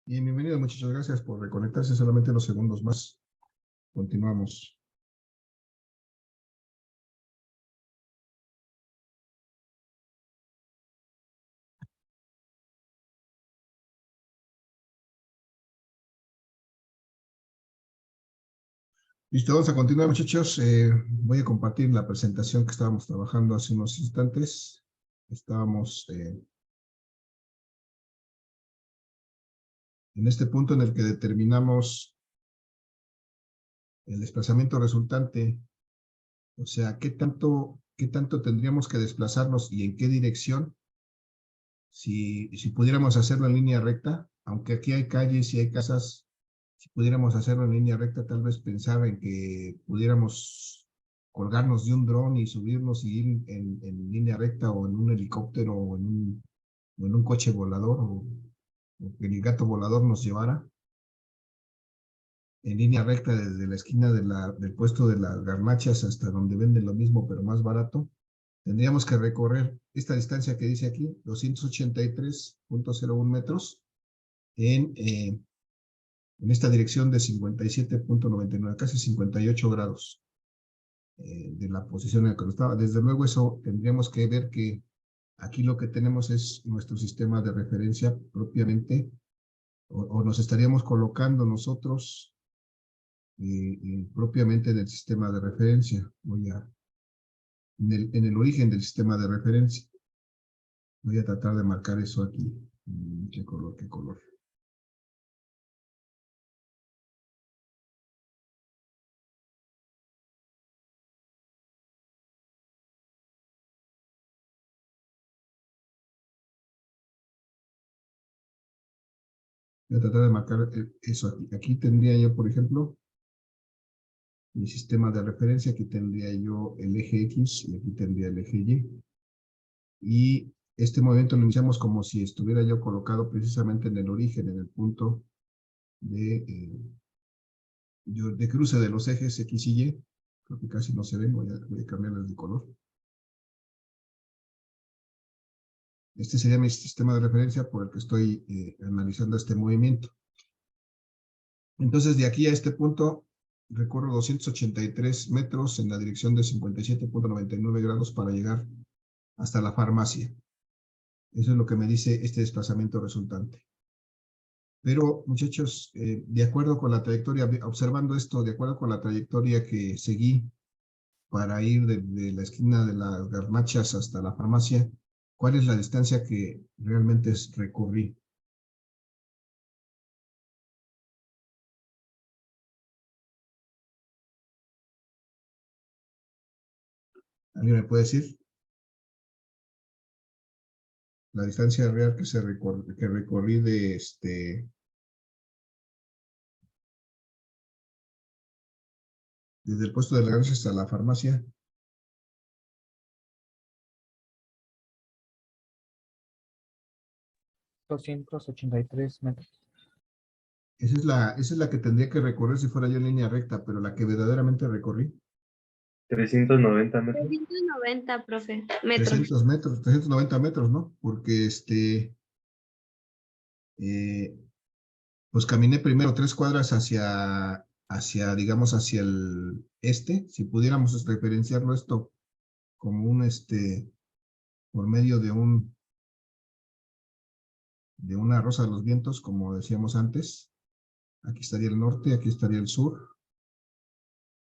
Bien, bienvenido, muchas gracias por reconectarse solamente unos segundos más. Continuamos. Listo, vamos a continuar, muchachos. Voy a compartir la presentación que estábamos trabajando hace unos instantes. Estábamos en este punto en el que determinamos el desplazamiento resultante. O sea, qué tanto tendríamos que desplazarnos y en qué dirección si pudiéramos hacerlo en línea recta, aunque aquí hay calles y hay casas. Si pudiéramos hacerlo en línea recta, tal vez pensaba en que pudiéramos colgarnos de un dron y subirnos y ir en línea recta o en un helicóptero o en un coche volador o que el gato volador nos llevara en línea recta desde la esquina del puesto de las garnachas hasta donde venden lo mismo pero más barato. Tendríamos que recorrer esta distancia que dice aquí, 283.01 metros en esta dirección de 57.99, casi 58 grados de la posición en la que estaba. Desde luego eso tendríamos que ver que aquí lo que tenemos es nuestro sistema de referencia propiamente, o nos estaríamos colocando nosotros propiamente en el sistema de referencia. En el origen del sistema de referencia. Voy a tratar de marcar eso aquí. ¿Qué color, qué color? Voy a tratar de marcar eso aquí. Aquí tendría yo, por ejemplo, mi sistema de referencia. Aquí tendría yo el eje X y aquí tendría el eje Y. Y este movimiento lo iniciamos como si estuviera yo colocado precisamente en el origen, en el punto de cruce de los ejes X y Y. Creo que casi no se ven, voy a cambiarles de color. Este sería mi sistema de referencia por el que estoy analizando este movimiento. Entonces, de aquí a este punto, recorro 283 metros en la dirección de 57.99 grados para llegar hasta la farmacia. Eso es lo que me dice este desplazamiento resultante. Pero, muchachos, de acuerdo con la trayectoria, observando esto, de acuerdo con la trayectoria que seguí para ir de la esquina de las garnachas hasta la farmacia, ¿cuál es la distancia que realmente recorrí? ¿Alguien me puede decir? La distancia real que recorrí desde el puesto de la garnacha hasta la farmacia. 283 metros. Esa es la que tendría que recorrer si fuera yo en línea recta, pero la que verdaderamente recorrí. 390 metros. 390, profe, metros. 300 metros, 390 metros, ¿no? Porque pues caminé primero 3 cuadras digamos, hacia el este. Si pudiéramos referenciarlo esto como por medio de una rosa de los vientos, como decíamos antes. Aquí estaría el norte, aquí estaría el sur,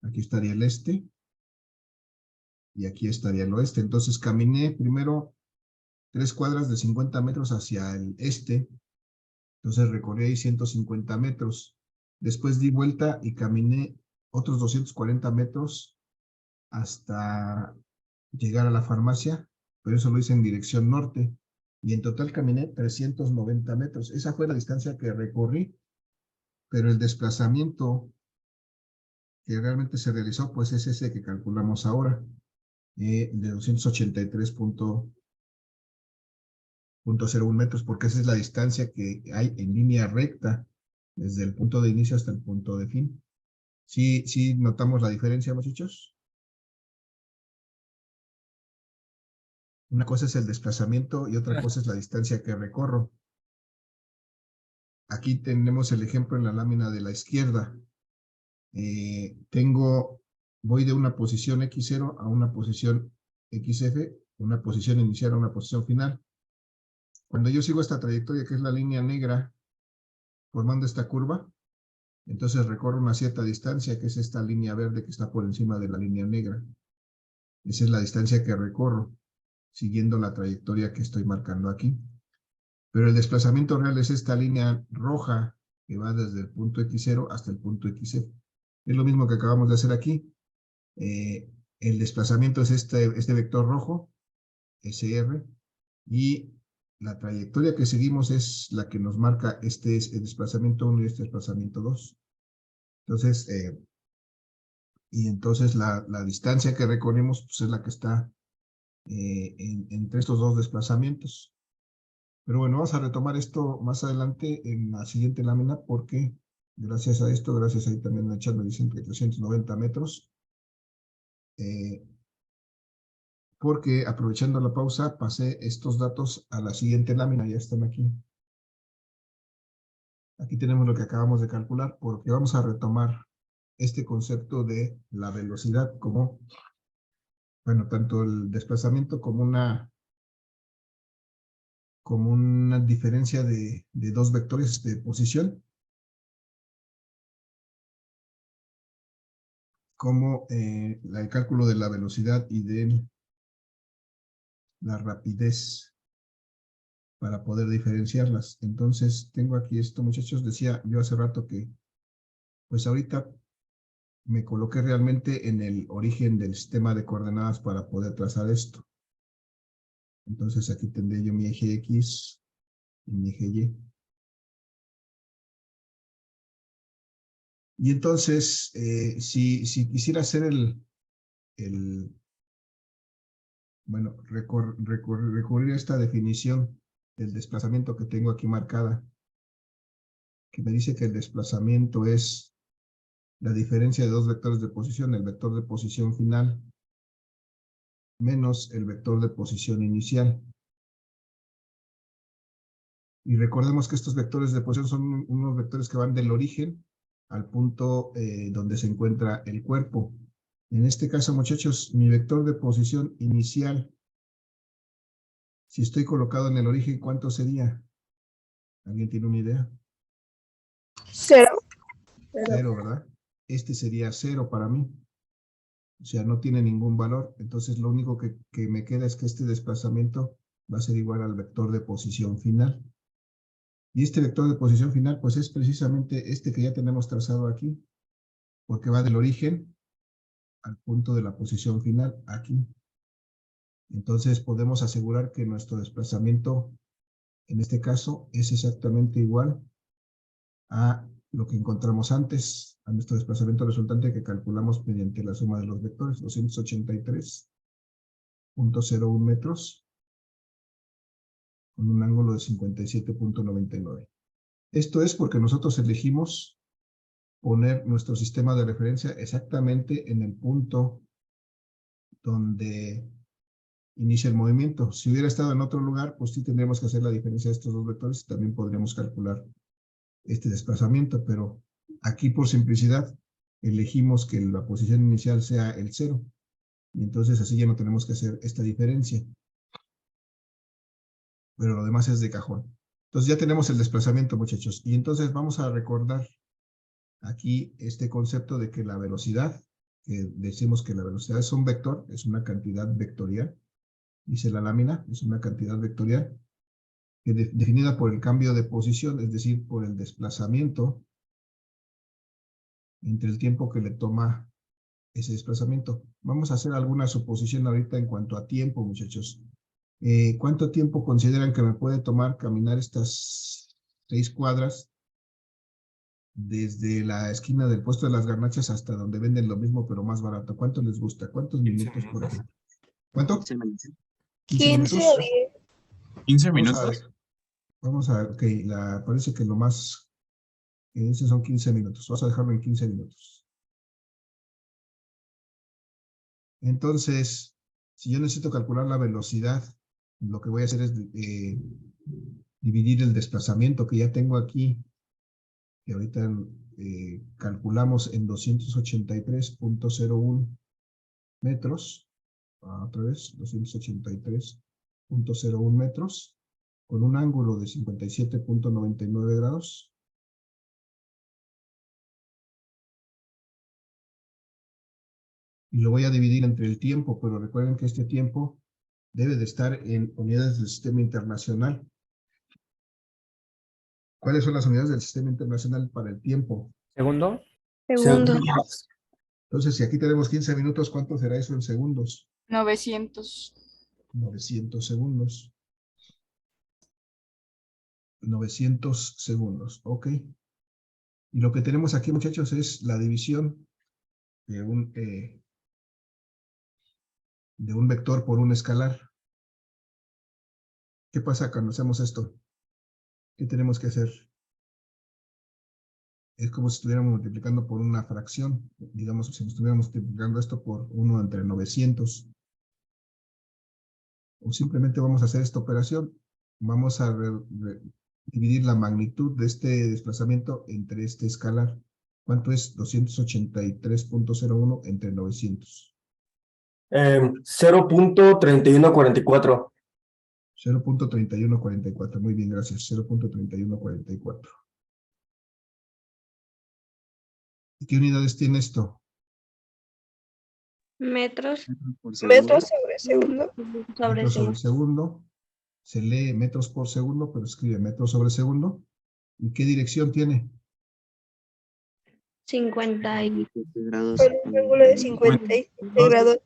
aquí estaría el este, y aquí estaría el oeste. Entonces caminé primero 3 cuadras de 50 metros hacia el este, entonces recorrí ahí 150 metros. Después di vuelta y caminé otros 240 metros hasta llegar a la farmacia, pero eso lo hice en dirección norte. Y en total caminé 390 metros. Esa fue la distancia que recorrí, pero el desplazamiento que realmente se realizó, pues es ese que calculamos ahora, de 283.01 metros, porque esa es la distancia que hay en línea recta desde el punto de inicio hasta el punto de fin. ¿Sí, sí notamos la diferencia, muchachos? Una cosa es el desplazamiento y otra cosa es la distancia que recorro. aquí tenemos el ejemplo en la lámina de la izquierda. Voy de una posición X0 a una posición XF, una posición inicial a una posición final. Cuando yo sigo esta trayectoria, que es la línea negra, formando esta curva, entonces recorro una cierta distancia, que es esta línea verde que está por encima de la línea negra. Esa es la distancia que recorro, siguiendo la trayectoria que estoy marcando aquí. Pero el desplazamiento real es esta línea roja, que va desde el punto X0 hasta el punto XF. Es lo mismo que acabamos de hacer aquí. El desplazamiento es este vector rojo, SR, y la trayectoria que seguimos es la que nos marca este es el desplazamiento 1 y este desplazamiento 2. Entonces, entonces la distancia que recorrimos pues, es la que está entre estos dos desplazamientos. Pero bueno, vamos a retomar esto más adelante en la siguiente lámina porque gracias a esto, gracias ahí también a chat me dicen que 390 metros. Porque aprovechando la pausa pasé estos datos a la siguiente lámina, ya están aquí. Aquí tenemos lo que acabamos de calcular porque vamos a retomar este concepto de la velocidad como, bueno, tanto el desplazamiento como una diferencia de dos vectores de posición, como el cálculo de la velocidad y de la rapidez para poder diferenciarlas. Entonces, tengo aquí esto, muchachos, decía yo hace rato que, pues ahorita me coloqué realmente en el origen del sistema de coordenadas para poder trazar esto. Entonces, aquí tendré yo mi eje X y mi eje Y. Y entonces, si quisiera hacer bueno, recurrir a esta definición del desplazamiento que tengo aquí marcada, que me dice que el desplazamiento es la diferencia de dos vectores de posición, el vector de posición final menos el vector de posición inicial. Y recordemos que estos vectores de posición son unos vectores que van del origen al punto donde se encuentra el cuerpo. En este caso, muchachos, mi vector de posición inicial, si estoy colocado en el origen, ¿cuánto sería? ¿Alguien tiene una idea? 0. 0, ¿verdad? Este sería 0 para mí. O sea, no tiene ningún valor. Entonces, lo único que me queda es que este desplazamiento va a ser igual al vector de posición final. Y este vector de posición final, pues es precisamente este que ya tenemos trazado aquí, porque va del origen al punto de la posición final, aquí. Entonces, podemos asegurar que nuestro desplazamiento, en este caso, es exactamente igual a lo que encontramos antes, a nuestro desplazamiento resultante que calculamos mediante la suma de los vectores, 283.01 metros, con un ángulo de 57.99. Esto es porque nosotros elegimos poner nuestro sistema de referencia exactamente en el punto donde inicia el movimiento. Si hubiera estado en otro lugar, pues sí tendríamos que hacer la diferencia de estos dos vectores y también podríamos calcular este desplazamiento, pero aquí por simplicidad elegimos que la posición inicial sea el 0 y entonces así ya no tenemos que hacer esta diferencia. Pero lo demás es de cajón. Entonces ya tenemos el desplazamiento, muchachos. Y entonces vamos a recordar aquí este concepto de que la velocidad, que decimos que la velocidad es un vector, es una cantidad vectorial, dice la lámina, es una cantidad vectorial, que definida por el cambio de posición, es decir, por el desplazamiento entre el tiempo que le toma ese desplazamiento. Vamos a hacer alguna suposición ahorita en cuanto a tiempo, muchachos. ¿Cuánto tiempo consideran que me puede tomar caminar estas 6 cuadras desde la esquina del puesto de las garnachas hasta donde venden lo mismo pero más barato? ¿Cuánto les gusta? ¿Cuántos minutos, por ejemplo? ¿Cuánto? 15 15 minutos. o 10. 15 Vamos a ver. minutos. Vamos a ver, ok, parece que lo más que dice son 15 minutos. Vamos a dejarlo en 15 minutos. Entonces, si yo necesito calcular la velocidad, lo que voy a hacer es dividir el desplazamiento que ya tengo aquí que ahorita calculamos en 283.01 metros. Otra vez, 283.01 metros, con un ángulo de 57.99 grados. Y lo voy a dividir entre el tiempo, pero recuerden que este tiempo debe de estar en unidades del sistema internacional. ¿Cuáles son las unidades del sistema internacional para el tiempo? Segundo. Segundo. Entonces, si aquí tenemos 15 minutos, ¿cuánto será eso en segundos? 900. 900 segundos. 900 segundos, ok. Y lo que tenemos aquí, muchachos, es la división de un vector por un escalar. ¿Qué pasa cuando hacemos esto? ¿Qué tenemos que hacer? Es como si estuviéramos multiplicando por una fracción. Digamos, si estuviéramos multiplicando esto por 1 entre 900. O simplemente vamos a hacer esta operación. Vamos a dividir la magnitud de este desplazamiento entre este escalar. ¿Cuánto es 283.01 entre 900? 0.3144. 0.3144. Muy bien, gracias. 0.3144. ¿Y qué unidades tiene esto? Metros Metros sobre segundo. sobre Metros sobre segundo. segundo. Se lee metros por segundo, pero escribe metros sobre segundo. ¿Y qué dirección tiene? 50 y Con un ángulo de 57 grados.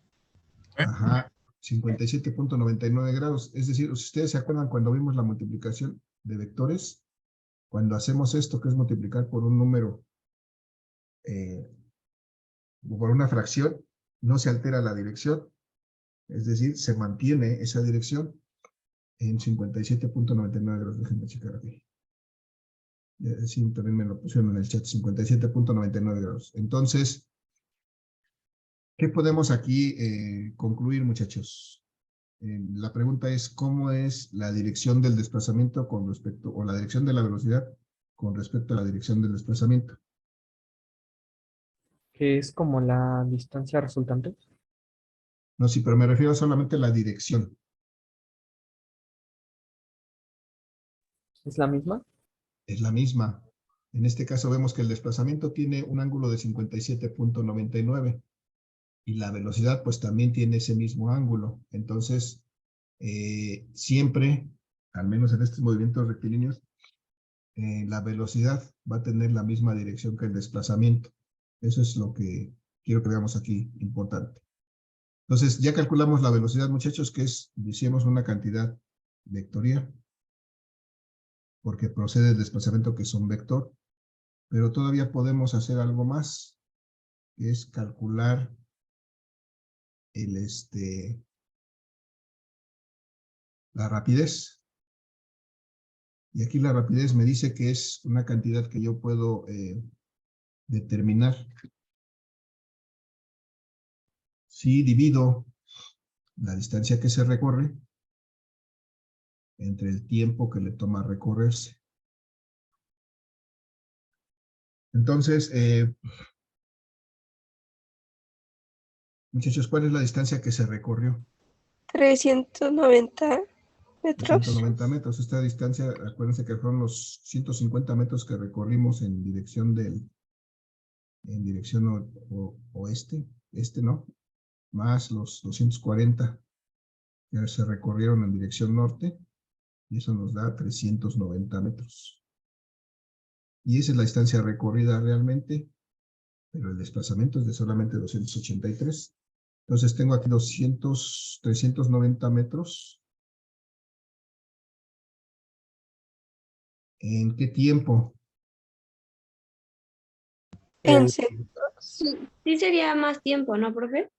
Ajá, 57.99 grados. Es decir, si ustedes se acuerdan cuando vimos la multiplicación de vectores, cuando hacemos esto, que es multiplicar por un número, por una fracción, no se altera la dirección. Es decir, se mantiene esa dirección en 57.99 grados. Déjenme checar aquí. Sí, también me lo pusieron en el chat, 57.99 grados. Entonces, ¿qué podemos aquí concluir, muchachos? La pregunta es, ¿cómo es la dirección del desplazamiento con respecto, o la dirección de la velocidad con respecto a la dirección del desplazamiento? Que es como la distancia resultante. No, sí, pero me refiero solamente a la dirección. ¿Es la misma? Es la misma. En este caso vemos que el desplazamiento tiene un ángulo de 57.99 y la velocidad pues también tiene ese mismo ángulo. Entonces, siempre, al menos en estos movimientos rectilíneos, la velocidad va a tener la misma dirección que el desplazamiento. Eso es lo que quiero que veamos aquí, importante. Entonces, ya calculamos la velocidad, muchachos, que es, decíamos, una cantidad vectorial, porque procede del desplazamiento que es un vector, pero todavía podemos hacer algo más, que es calcular la rapidez. Y aquí la rapidez me dice que es una cantidad que yo puedo determinar si divido la distancia que se recorre entre el tiempo que le toma recorrerse. Entonces, muchachos, ¿cuál es la distancia que se recorrió? 390 metros. 190 metros. Esta distancia, acuérdense que fueron los 150 metros que recorrimos en dirección oeste, ¿no? Más los 240 que se recorrieron en dirección norte, y eso nos da 390 metros. Y esa es la distancia recorrida realmente, pero el desplazamiento es de solamente 283. Entonces tengo aquí 390 metros. ¿En qué tiempo? En segundos. sí sería más tiempo, ¿no, profe?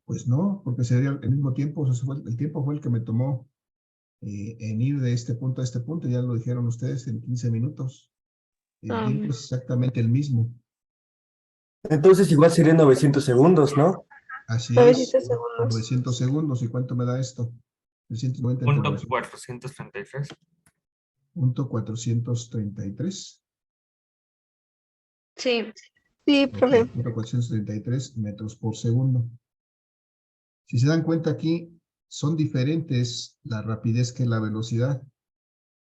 Pues no, porque sería el mismo tiempo. O sea, el tiempo fue el que me tomó en ir de este punto a este punto. Ya lo dijeron ustedes, en 15 minutos. El tiempo es exactamente el mismo. Entonces igual serían 900 segundos, ¿no? Así 900 es, segundos. 900 segundos. ¿Y cuánto me da esto? 390 entre Punto 900. 433. .433. Sí. Sí, profe. 433 metros por segundo. Si se dan cuenta aquí, son diferentes la rapidez que la velocidad,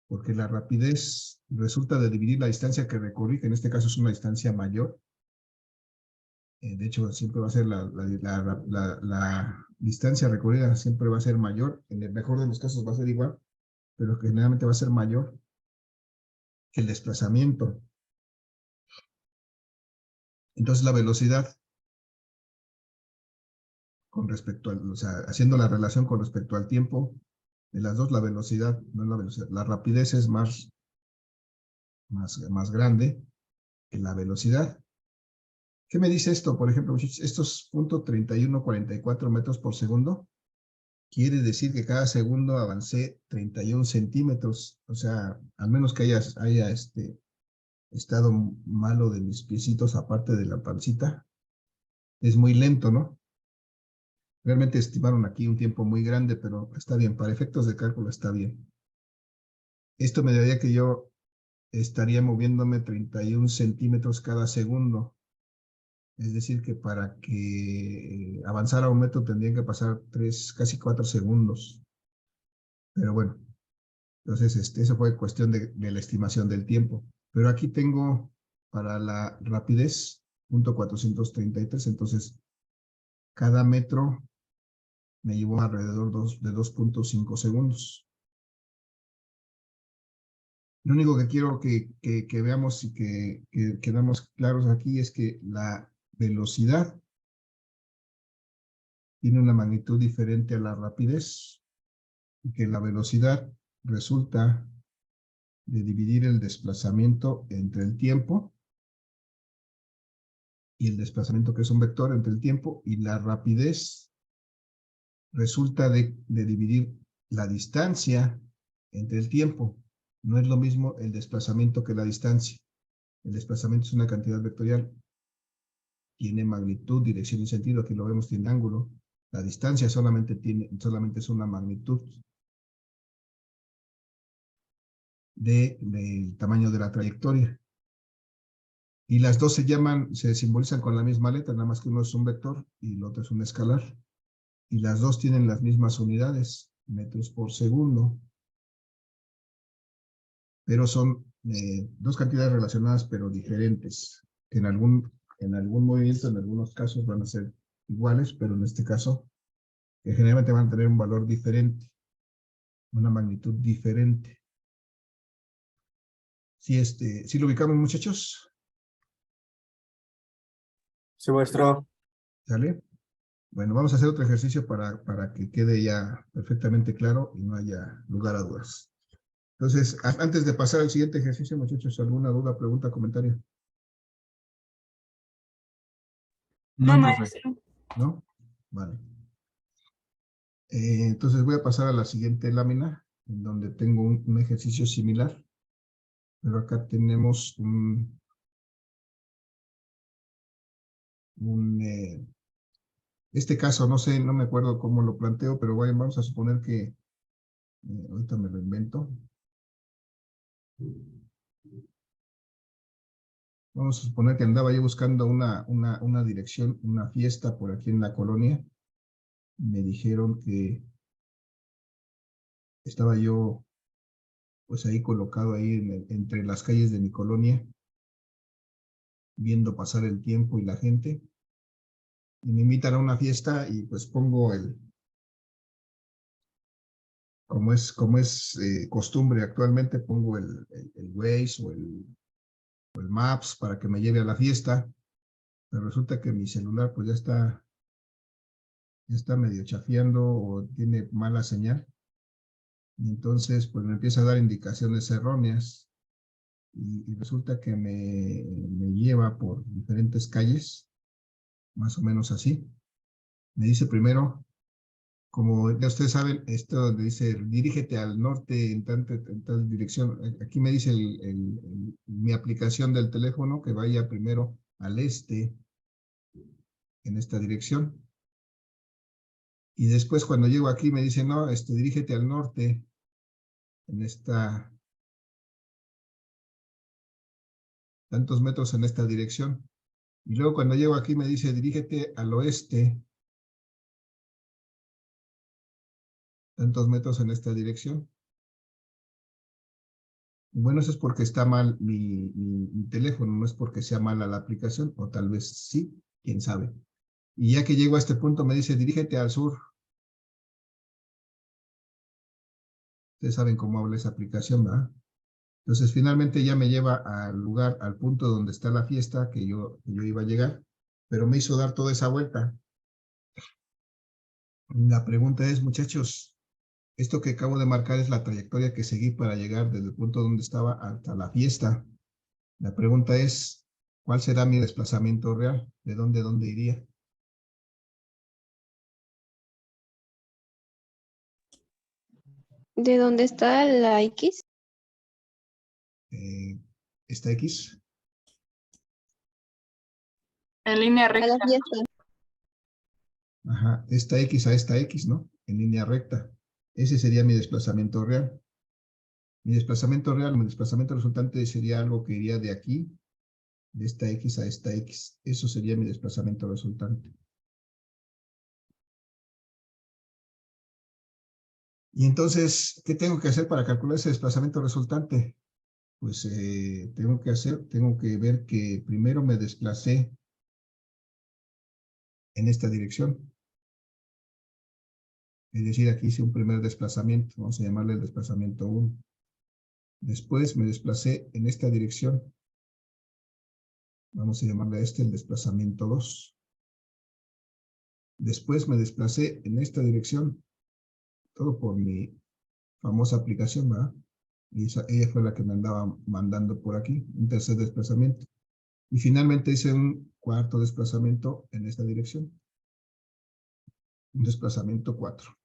porque la rapidez resulta de dividir la distancia que recorrí, que en este caso es una distancia mayor. De hecho, siempre va a ser la distancia recorrida siempre va a ser mayor. En el mejor de los casos va a ser igual, pero que generalmente va a ser mayor que el desplazamiento. Entonces la velocidad con respecto al, o sea, haciendo la relación con respecto al tiempo, de las dos, la velocidad, no es la velocidad, la rapidez es más grande que la velocidad. ¿Qué me dice esto? Por ejemplo, estos .3144 metros por segundo, quiere decir que cada segundo avancé 31 centímetros, o sea, al menos que haya estado malo de mis piecitos, aparte de la pancita, es muy lento, ¿no? Realmente estimaron aquí un tiempo muy grande, pero está bien, para efectos de cálculo está bien. Esto me daría que yo estaría moviéndome 31 centímetros cada segundo. Es decir, que para que avanzara un metro tendrían que pasar casi 4 segundos. Pero bueno, entonces eso fue cuestión de la estimación del tiempo. Pero aquí tengo para la rapidez, .433, entonces cada metro me llevó alrededor de 2.5 segundos. Lo único que quiero que veamos y que quedamos claros aquí es que la velocidad tiene una magnitud diferente a la rapidez, y que la velocidad resulta de dividir el desplazamiento entre el tiempo y el desplazamiento, que es un vector, entre el tiempo, y la rapidez resulta de dividir la distancia entre el tiempo. No es lo mismo el desplazamiento que la distancia. El desplazamiento es una cantidad vectorial, tiene magnitud, dirección y sentido. Aquí lo vemos, tiene ángulo. La distancia solamente es una magnitud del tamaño de la trayectoria. Y las dos se simbolizan con la misma letra, nada más que uno es un vector y el otro es un escalar. Y las dos tienen las mismas unidades, metros por segundo. Pero son dos cantidades relacionadas, pero diferentes. En algún movimiento, en algunos casos van a ser iguales, pero en este caso, generalmente van a tener un valor diferente, una magnitud diferente. ¿Sí lo ubicamos, muchachos? Sí, maestro. ¿Sale? Bueno, vamos a hacer otro ejercicio para que quede ya perfectamente claro y no haya lugar a dudas. Entonces, antes de pasar al siguiente ejercicio, muchachos, ¿alguna duda, pregunta, comentario? No, maestro. ¿No? Vale. Entonces voy a pasar a la siguiente lámina, en donde tengo un ejercicio similar. Pero acá tenemos este caso, no sé, no me acuerdo cómo lo planteo, pero bueno, vamos a suponer que, ahorita me lo invento. Vamos a suponer que andaba yo buscando una dirección, una fiesta por aquí en la colonia. Me dijeron que estaba yo, pues ahí colocado ahí entre las calles de mi colonia, viendo pasar el tiempo y la gente. Y me invitan a una fiesta y pues pongo como es costumbre actualmente, pongo el Waze o el Maps para que me lleve a la fiesta, pero resulta que mi celular pues ya está medio chafiando o tiene mala señal, y entonces pues me empieza a dar indicaciones erróneas, y resulta que me lleva por diferentes calles, más o menos así. Me dice primero, como ya ustedes saben, esto donde dice dirígete al norte en tal dirección. Aquí me dice mi aplicación del teléfono que vaya primero al este en esta dirección. Y después cuando llego aquí me dice, no, dirígete al norte en esta tantos metros en esta dirección. Y luego cuando llego aquí me dice, dirígete al oeste, tantos metros en esta dirección. Bueno, eso es porque está mal mi teléfono, no es porque sea mala la aplicación, o tal vez sí, quién sabe. Y ya que llego a este punto me dice, dirígete al sur. Ustedes saben cómo habla esa aplicación, ¿verdad? Entonces finalmente ya me lleva al lugar, al punto donde está la fiesta que yo iba a llegar, pero me hizo dar toda esa vuelta. La pregunta es, muchachos, esto que acabo de marcar es la trayectoria que seguí para llegar desde el punto donde estaba hasta la fiesta. La pregunta es, ¿cuál será mi desplazamiento real? ¿De dónde a dónde iría? ¿De dónde está la X? ¿Esta X? En línea A la recta. fiesta. Ajá, esta X a esta X, ¿no? En línea recta. Ese sería mi desplazamiento real. Mi desplazamiento real, mi desplazamiento resultante sería algo que iría de aquí, de esta X a esta X. Eso sería mi desplazamiento resultante. Y entonces, ¿qué tengo que hacer para calcular ese desplazamiento resultante? Pues tengo que ver que primero me desplacé en esta dirección. Es decir, aquí hice un primer desplazamiento, vamos a llamarle el desplazamiento 1. Después me desplacé en esta dirección. Vamos a llamarle a este el desplazamiento 2. Después me desplacé en esta dirección. Todo por mi famosa aplicación, ¿verdad? Y ella fue la que me andaba mandando por aquí, un tercer desplazamiento. Y finalmente hice un cuarto desplazamiento en esta dirección. Un desplazamiento 4.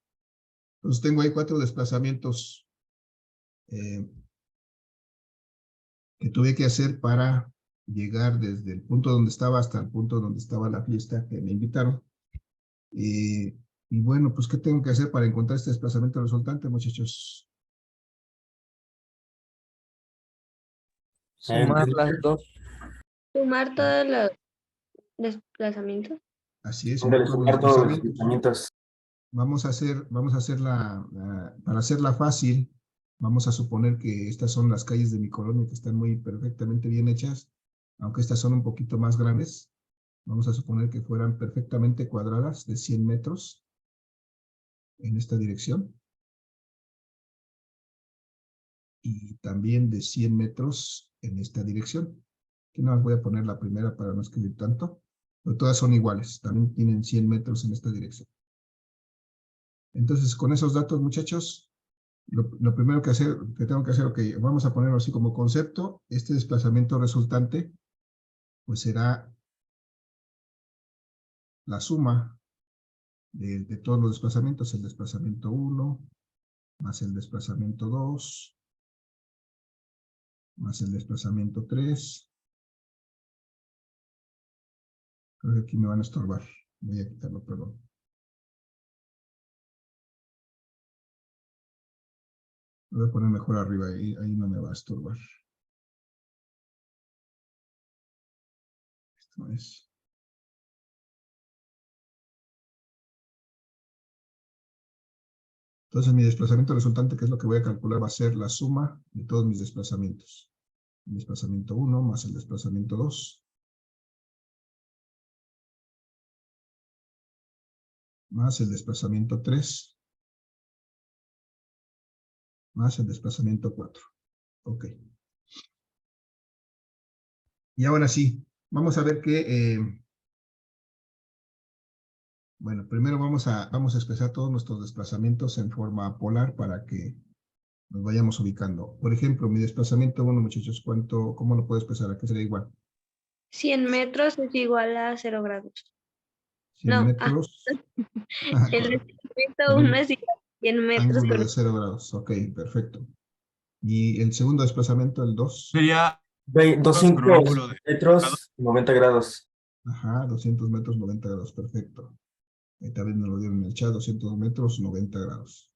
Entonces tengo ahí 4 desplazamientos que tuve que hacer para llegar desde el punto donde estaba hasta el punto donde estaba la fiesta que me invitaron. Y bueno, pues ¿qué tengo que hacer para encontrar este desplazamiento resultante, muchachos? Sumar las dos. Sumar todos los desplazamientos. Así es, Ándale, sumar todos los sumar todos los desplazamientos. desplazamientos. Vamos a para hacerla fácil, vamos a suponer que estas son las calles de mi colonia que están muy perfectamente bien hechas, aunque estas son un poquito más grandes. Vamos a suponer que fueran perfectamente cuadradas de 100 metros en esta dirección. Y también de 100 metros en esta dirección. Aquí no voy a poner la primera para no escribir tanto, pero todas son iguales, también tienen 100 metros en esta dirección. Entonces, con esos datos, muchachos, lo primero que tengo que hacer, ok, vamos a ponerlo así como concepto, este desplazamiento resultante, pues será la suma de todos los desplazamientos, el desplazamiento 1, más el desplazamiento 2, más el desplazamiento 3. Creo que aquí me van a estorbar. Voy a quitarlo, perdón. Lo voy a poner mejor arriba, ahí no me va a estorbar. Esto es. Entonces mi desplazamiento resultante, que es lo que voy a calcular, va a ser la suma de todos mis desplazamientos. El desplazamiento 1 más el desplazamiento 2. Más el desplazamiento 3. Más el desplazamiento 4. Ok. Y ahora sí, vamos a ver que, bueno, primero vamos a expresar todos nuestros desplazamientos en forma polar para que nos vayamos ubicando. Por ejemplo, mi desplazamiento 1, muchachos, ¿cómo lo puedo expresar? ¿A qué sería igual? 100 metros es igual a 0 grados. 100 No, metros. el Correcto. desplazamiento 1 es igual a 100 metros. Ángulo Con de 0 grados. Ok, perfecto. Y el segundo desplazamiento, el 2. Sería 200 con un ángulo de metros, 90 grados. Ajá, 200 metros, 90 grados. Perfecto. Ahí también me lo dieron en el chat, 200 metros, 90 grados.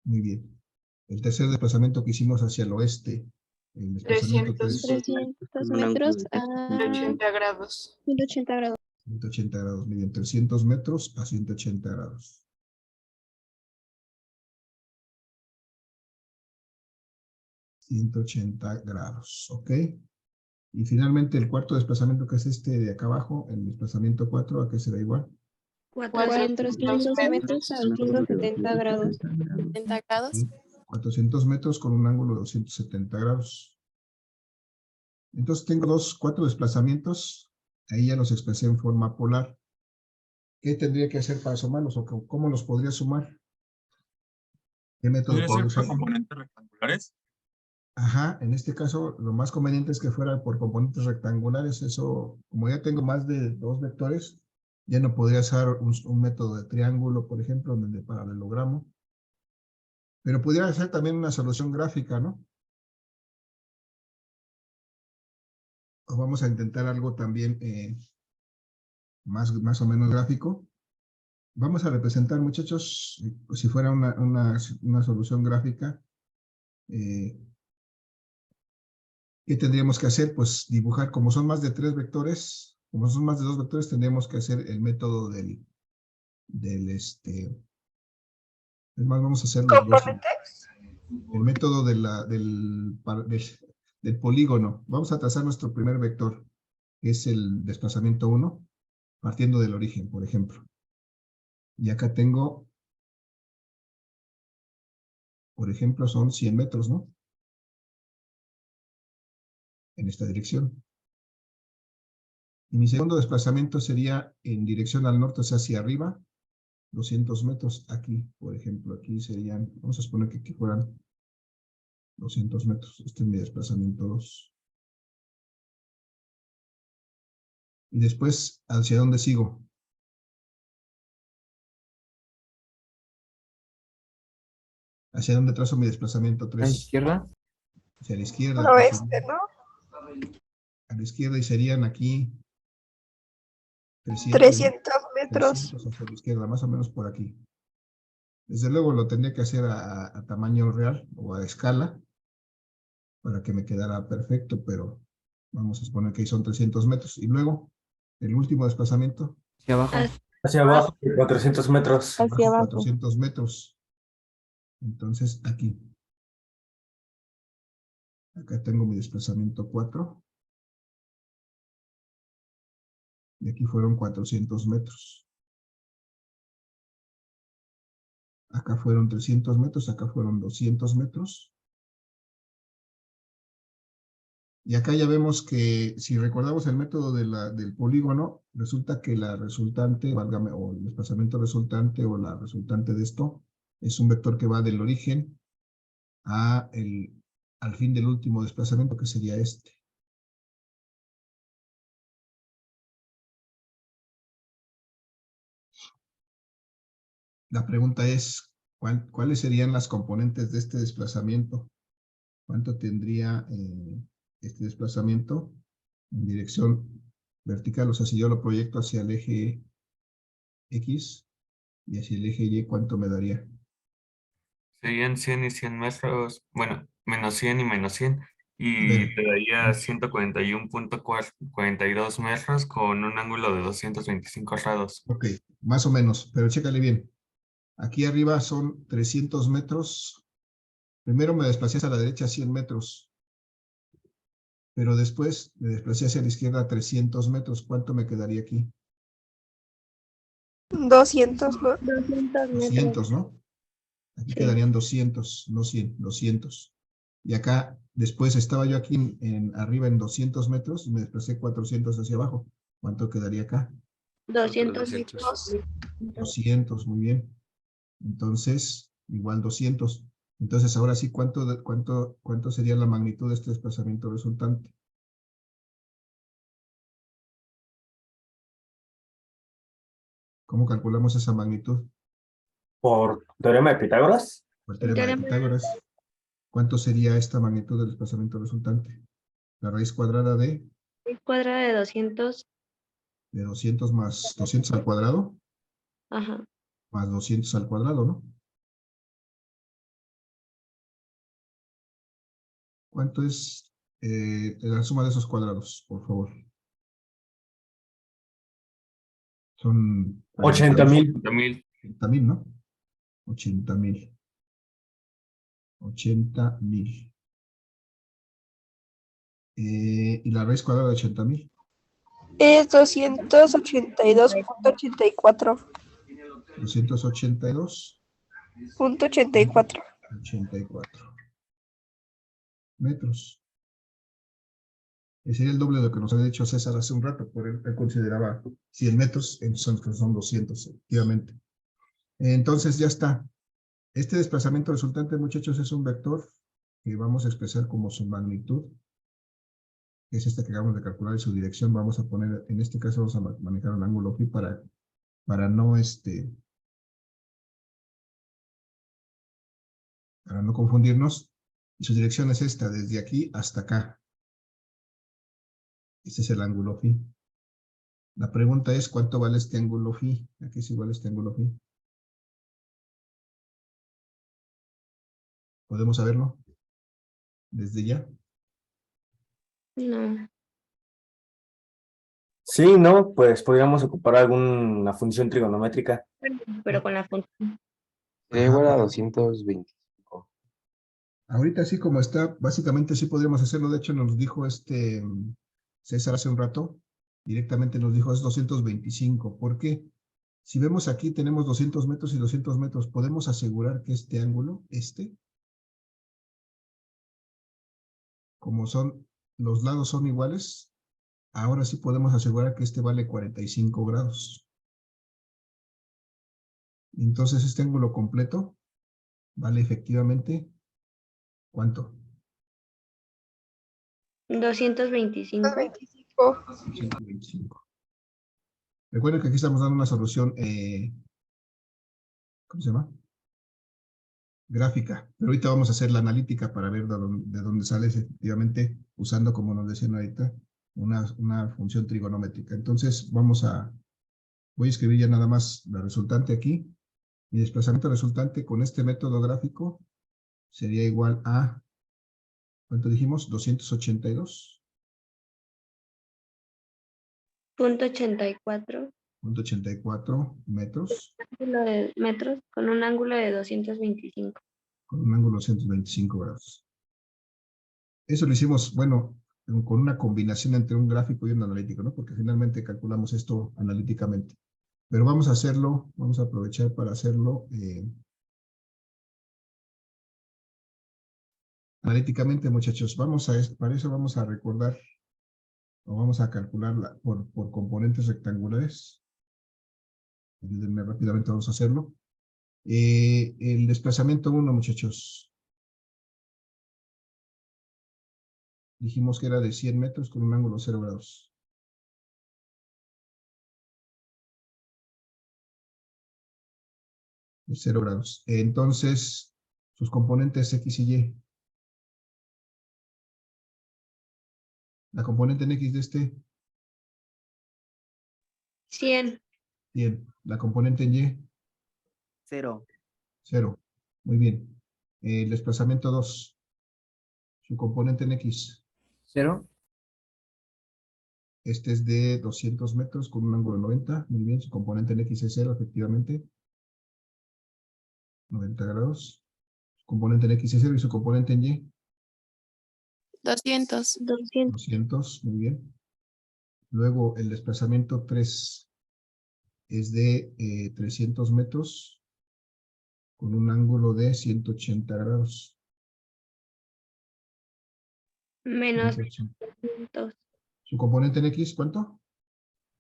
Muy bien. El tercer desplazamiento que hicimos hacia el oeste, El desplazamiento 300 metros a 180 grados. 180 grados. 180 grados. Muy bien, 300 metros a 180 grados. $180, ¿ok? Y finalmente el cuarto desplazamiento, que es este de acá abajo, el desplazamiento 4, ¿a qué será igual? 400 metros a 170 grados. 70 grados. ¿Sí? 400 metros con un ángulo de 270 grados. Entonces tengo cuatro desplazamientos, ahí ya los expresé en forma polar. ¿Qué tendría que hacer para sumarlos o cómo los podría sumar? ¿Qué método ¿Podría podría ser por usar? componentes rectangulares? Ajá, en este caso lo más conveniente es que fuera por componentes rectangulares. Eso, como ya tengo más de 2 vectores, ya no podría usar un método de triángulo, por ejemplo, de paralelogramo. Pero pudiera ser también una solución gráfica, ¿no? O vamos a intentar algo también más o menos gráfico. Vamos a representar, muchachos, si fuera una solución gráfica. ¿Qué tendríamos que hacer? Pues dibujar, como son más de 3 vectores, como son más de 2 vectores, tendríamos que hacer el método es más, vamos a hacer los dos. El método del polígono. Vamos a trazar nuestro primer vector, que es el desplazamiento 1, partiendo del origen, por ejemplo. Y acá tengo, por ejemplo, son 100 metros, ¿no? En esta dirección. Y mi segundo desplazamiento sería en dirección al norte, o sea, hacia arriba, 200 metros. Aquí, por ejemplo, aquí serían, vamos a suponer que aquí fueran 200 metros. Este es mi desplazamiento 2. Y después, ¿hacia dónde sigo? ¿Hacia dónde trazo mi desplazamiento ¿A la 3? izquierda? Hacia la izquierda. Noroeste, ¿no? A la izquierda y serían aquí 300 metros. 300 hacia la izquierda, más o menos por aquí. Desde luego lo tendría que hacer a tamaño real o a escala para que me quedara perfecto, pero vamos a suponer que ahí son 300 metros. Y luego, el último desplazamiento. Hacia abajo. Hacia abajo, 400 metros. Hacia abajo. 400 metros. Entonces, aquí. Acá tengo mi desplazamiento 4. Y aquí fueron 400 metros. Acá fueron 300 metros, acá fueron 200 metros. Y acá ya vemos que, si recordamos el método del polígono, resulta que la resultante, válgame, o el desplazamiento resultante o la resultante de esto, es un vector que va del origen al fin del último desplazamiento, que sería este. La pregunta es, ¿cuáles serían las componentes de este desplazamiento? ¿Cuánto tendría este desplazamiento en dirección vertical? O sea, si yo lo proyecto hacia el eje X y hacia el eje Y, ¿cuánto me daría? Serían 100 y 100 metros, bueno, menos 100 y menos 100, A y ver. te daría 141.42 metros con un ángulo de 225 grados. Ok, más o menos, pero chécale bien. Aquí arriba son 300 metros. Primero me desplacé hacia la derecha 100 metros. Pero después me desplacé hacia la izquierda 300 metros. ¿Cuánto me quedaría aquí? 200, ¿no? 200 metros. 200, ¿no? Aquí Sí. quedarían 200, no 100, 200. Y acá, después estaba yo aquí arriba en 200 metros y me desplacé 400 hacia abajo. ¿Cuánto quedaría acá? 200. 200, muy bien. Entonces, igual 200. Entonces, ahora sí, ¿cuánto sería la magnitud de este desplazamiento resultante? ¿Cómo calculamos esa magnitud? Por teorema de Pitágoras. Por el teorema de Pitágoras. ¿Cuánto sería esta magnitud del desplazamiento resultante? La raíz cuadrada de Cuadrada de 200. 200 más 200 al cuadrado, Ajá. más 200 al cuadrado, ¿no? ¿Cuánto es la suma de esos cuadrados, por favor? Son 80,000. 80,000. 80,000, ¿no? 80,000. 80,000. ¿Y la raíz cuadrada de 80,000? Es 282.84. 282.84 metros. Sería el doble de lo que nos había dicho César hace un rato, por él consideraba 100 metros, entonces son 200, efectivamente. Entonces ya está. Este desplazamiento resultante, muchachos, es un vector que vamos a expresar como su magnitud, que es esta que acabamos de calcular, y su dirección vamos a poner, en este caso vamos a manejar un ángulo phi para no confundirnos. Y su dirección es esta, desde aquí hasta acá. Este es el ángulo phi. La pregunta es, ¿cuánto vale este ángulo phi? ¿A qué es igual este ángulo phi? ¿Podemos saberlo? ¿Desde ya? No. Sí, ¿no? Pues podríamos ocupar alguna función trigonométrica. Pero con la función. Sería igual a 225. Ahorita así como está, básicamente sí podríamos hacerlo. De hecho nos dijo César hace un rato, directamente nos dijo es 225. ¿Por qué? Si vemos aquí tenemos 200 metros y 200 metros. ¿Podemos asegurar que este ángulo, como los lados son iguales, ahora sí podemos asegurar que este vale 45 grados. Entonces este ángulo completo vale efectivamente, ¿cuánto? 225. 125. Recuerden que aquí estamos dando una solución, ¿cómo se llama? Gráfica. Pero ahorita vamos a hacer la analítica para ver de dónde sale efectivamente, usando, como nos decían ahorita, una función trigonométrica. Entonces voy a escribir ya nada más la resultante aquí. Mi desplazamiento resultante con este método gráfico sería igual a, ¿cuánto dijimos? 282. .84. 0.84 metros Ángulo de metros con un ángulo de 225. con un ángulo de 125 grados. Eso lo hicimos, bueno, con una combinación entre un gráfico y un analítico, ¿no? Porque finalmente calculamos esto analíticamente. Pero vamos a hacerlo, vamos a aprovechar para hacerlo analíticamente, muchachos. Para eso vamos a recordar, o vamos a calcular por componentes rectangulares. Ayúdenme rápidamente, vamos a hacerlo. El desplazamiento 1, muchachos. Dijimos que era de 100 metros con un ángulo de 0 grados. De 0 grados. Entonces, sus componentes X y Y. La componente en X de 100. 100. La componente en Y. 0. 0. Muy bien. El desplazamiento 2. Su componente en X. 0. Este es de 200 metros con un ángulo de 90. Muy bien. Su componente en X es 0, efectivamente. 90 grados. Su componente en X es 0 y su componente en Y. 200. 200. Muy bien. Luego el desplazamiento 3 es de 300 metros con un ángulo de 180 grados. Menos 180. 300. ¿Su componente en X cuánto?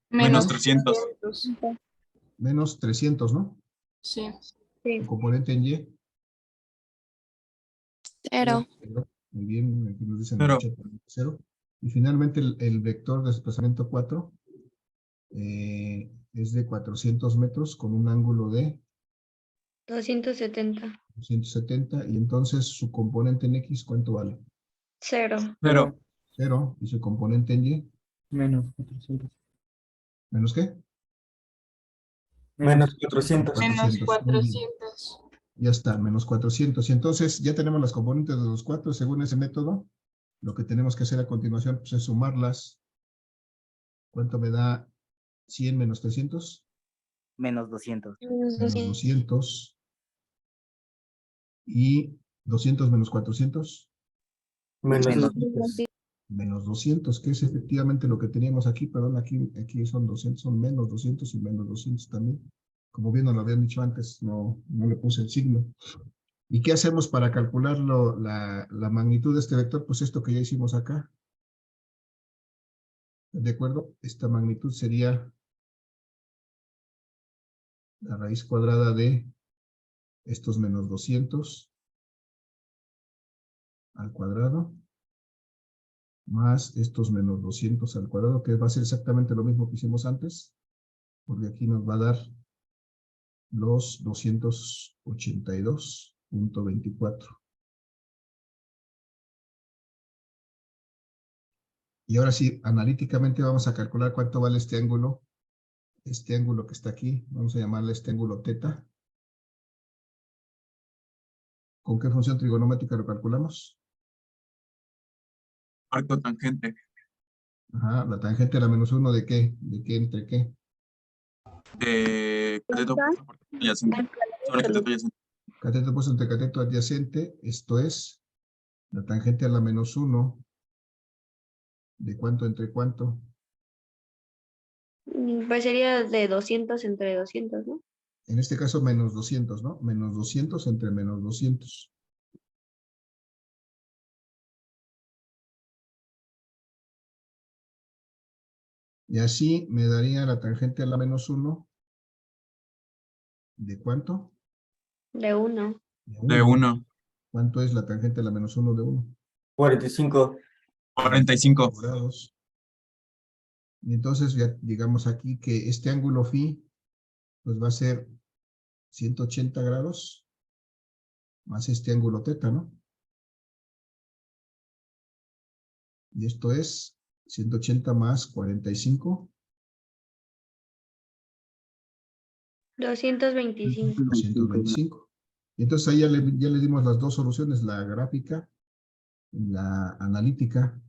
Menos 300. Menos 300, ¿no? Sí. ¿Su componente en Y? 0. Muy bien, aquí nos dicen Cero. 0. Y finalmente el vector de desplazamiento 4 es de 400 metros con un ángulo de 270. 270. Y entonces su componente en X, ¿cuánto vale? 0. 0. 0. ¿Y su componente en Y? Menos 400. ¿Menos qué? Menos 400. Menos 400. Muy bien. 400. Ya está, menos 400. Y entonces ya tenemos las componentes de los 4 según ese método. Lo que tenemos que hacer a continuación pues, es sumarlas. ¿Cuánto me da 100 menos 300? Menos 200. Menos 200. Y 200 menos 400. Menos Menos 200. Menos 200, que es efectivamente lo que teníamos aquí. Perdón, aquí son 200, son menos 200 y menos 200 también. Como bien nos lo habían dicho antes, no le puse el signo. ¿Y qué hacemos para calcular la magnitud de este vector? Pues esto que ya hicimos acá. ¿De acuerdo? Esta magnitud sería la raíz cuadrada de estos menos 200 al cuadrado más estos menos 200 al cuadrado, que va a ser exactamente lo mismo que hicimos antes, porque aquí nos va a dar los 282.24. Y ahora sí, analíticamente vamos a calcular cuánto vale este ángulo que está aquí. Vamos a llamarle este ángulo teta. ¿Con qué función trigonométrica lo calculamos? Arco tangente. Ajá, la tangente de la menos 1, ¿de qué? ¿De qué entre qué? Cateto opuesto por cateto adyacente. Sobre cateto adyacente. Cateto opuesto entre cateto adyacente, esto es la tangente a la menos 1. ¿De cuánto entre cuánto? Pues sería de 200 entre 200, ¿no? En este caso menos 200, ¿no? Menos 200 entre menos 200. Y así me daría la tangente a la menos 1. ¿De cuánto? De 1. De 1. ¿Cuánto es la tangente a la menos 1 de 1? 45. 45. Grados. Y entonces ya digamos aquí que este ángulo phi pues va a ser 180 grados más este ángulo teta, ¿no? Y esto es 180 más 45. 225. 225. Y entonces ahí ya le dimos las dos soluciones, la gráfica y la analítica,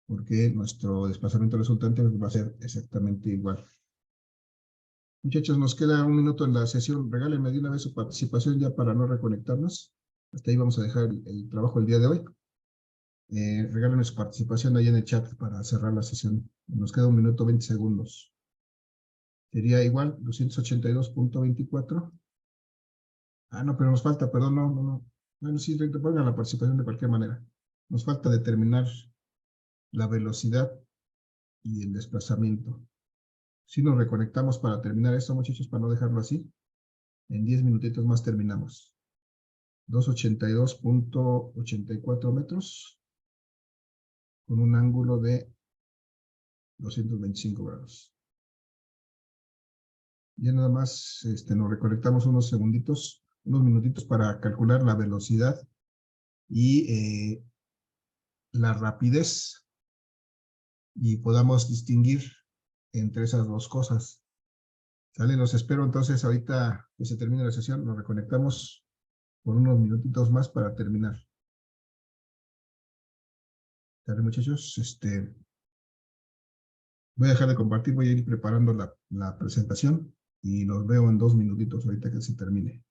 porque nuestro desplazamiento resultante va a ser exactamente igual. Muchachos, nos queda un minuto en la sesión. Regálenme de una vez su participación ya para no reconectarnos. Hasta ahí vamos a dejar el trabajo el día de hoy. Regálenme su participación ahí en el chat para cerrar la sesión. Nos queda 1 minuto 20 segundos. Sería igual, 282.24. Ah, no, pero nos falta, perdón, no. Bueno, sí, pongan la participación de cualquier manera. Nos falta determinar la velocidad y el desplazamiento. Si nos reconectamos para terminar esto, muchachos, para no dejarlo así, en 10 minutitos más terminamos. 282.84 metros con un ángulo de 225 grados. Ya nada más nos reconectamos unos segunditos, unos minutitos para calcular la velocidad y la rapidez y podamos distinguir entre esas dos cosas. ¿Sale? Los espero entonces ahorita que se termine la sesión, nos reconectamos por unos minutitos más para terminar. ¿Sale, muchachos? Voy a dejar de compartir, voy a ir preparando la presentación y los veo en 2 minutitos ahorita que se termine.